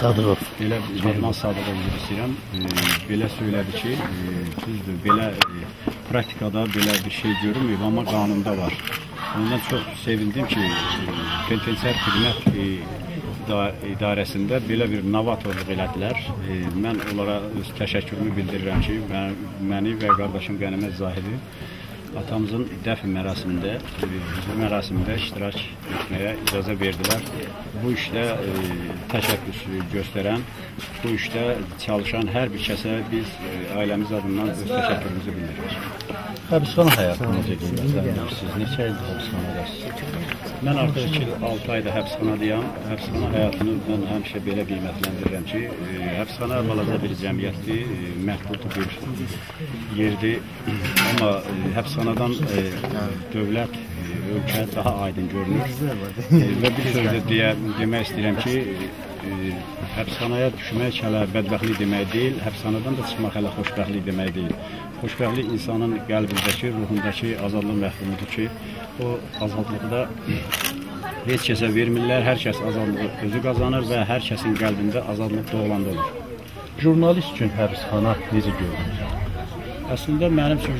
Sadıq. Belə Mehman Sadıqov istəyirəm. Belə söylədi ki, düzdür, belə praktikada belə bir şey görünməyib, amma qanunda var. Ondan çox sevindim ki, penitensiar xidmət idarəsində belə bir novatorluq elədilər. Mən onlara öz təşəkkürümü bildirirəm ki, məni və qardaşım Qənimət Zahidi atamızın dəfn mərasimində iştirak etməyə icazə verdilər. Bu işdə təşəkkür göstərən, bu işdə çalışan hər bir kəsə biz ailəmiz adından öz təşəkkürümüzü bildiririk. Həbsxana həyatı necə qeydlərsiniz? Neçə ildir həbsxanadasınız? Mən artıq 6 ayda həbsxanadayam. Həbsxana həyatını mən həmişə belə qiymətləndirirəm ki, həbsxana balaca bir cəmiyyətdir, məhdud bir yerdir. Amma həbsxanadan dövlət, ölkə daha aydın görünür. Və bir sözlə demək istəyirəm ki, həbsxanaya düşmək hələ bədbəxtlik demək deyil, həbsxanadan da çıxmaq hələ xoşbəxtlik demək deyil. Xoşbəxtlik insanın qəlbindəki, ruhundakı azadlıq məhfumudur ki, o azadlıqda heç kəsə vermirlər, hər kəs azadlığı özü qazanır və hər kəsin qəlbində azadlıq doğulanda olur. Jurnalist üçün həbsxana necə görünür? Əslində mənim üçün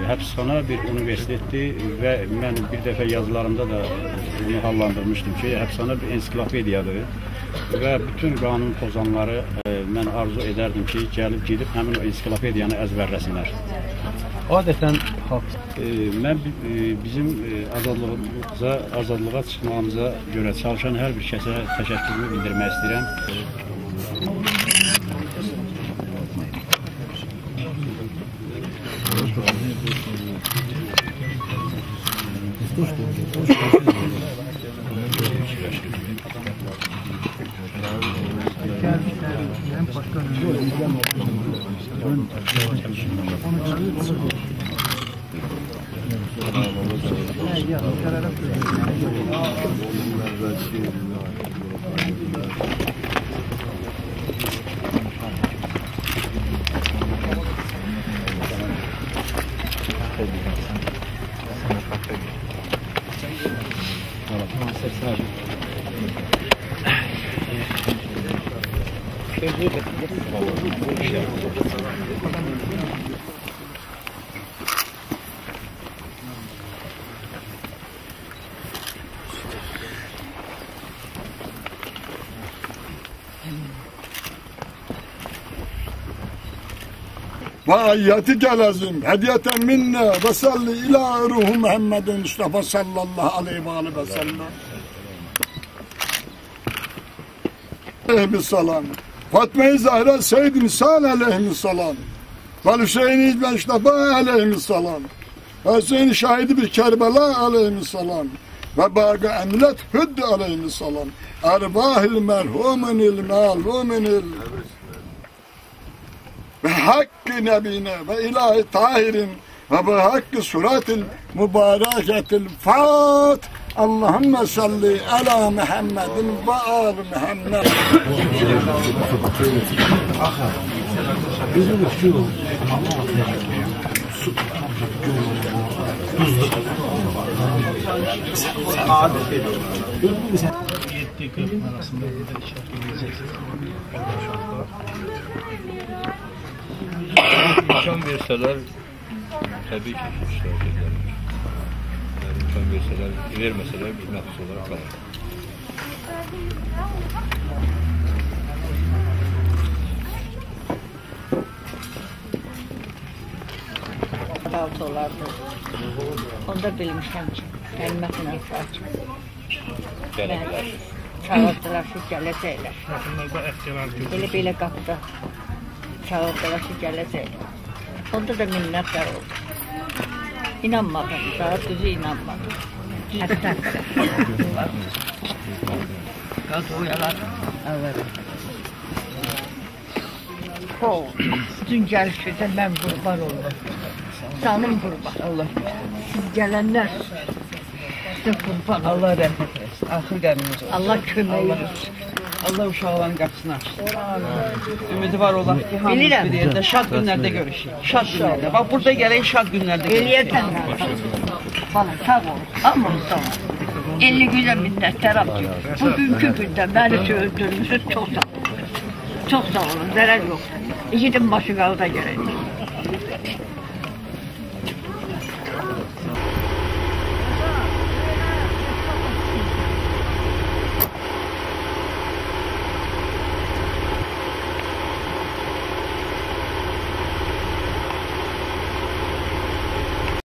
həbsxana bir universitetdir və mən bir dəfə yazılarımda da bunu hallandırmışdım ki, həbsxana bir ensiklopediyadır və bütün qanun pozanları mən arzu edərdim ki, gedib həmin o ensiklopediyanı əzbərləsinlər. Adətən mən bizim azadlığa çıxmağımıza görə çalışan hər bir kəsə təşəkkürümü bildirmək istəyirəm. وآياتك لازم هدية منا وصل إلى روح محمد مصطفى صلى الله عليه وآله وسلم عليه السلام فاطمة زهرة سيد إنسان عليه السلام والحسين مصطفى عليه السلام وحسين شاهد بكربلاء عليه السلام وباقي أملت هد عليه السلام أرواح المرحومين المعلومين بحق نبينا وإله طاهر وبحق سورة المباركة الفات اللهم صل على محمد وآل محمد İmkan verseler tabii ki iştirak ederler. İmkan verseler, vermeseler biz mahsus olarak kalır. Olardı. Onda bilmişəm ki, Qənimətlə Fatih. Gəlirlər. Çağırdılar ki, gələcəklər. Belə qapıda çağırdılar ki, gələcəklər. Onda da minnətlər oldu. İnanmadım, daha düzü inanmadım. Hətta Qaz oyalar. Evet. Dün gəlişdə mən qurban oldum. Canım qurban. Allah, Siz gələnlər sizə qurban olun. Allah rəhmət etsin. Axır qəmimiz olsun. Allah köməyi olsun. Allah uşaqların qapısını açsın. Ümidi var olaq ki, hamımız Bilirəm. bir yerdə şad günlərdə görüşək. Şad günlərdə. Bax, burada gələk şad günlərdə görüşək. Eləyətən bana sağ ol. Amma sağ ol. 50 gülə minnətlər abdi. Bugünkü gündə məni öldürmüşsünüz. Çox sağ olun. Çox sağ olun. Zərər yoxdur. İkidən başı qalda gələk.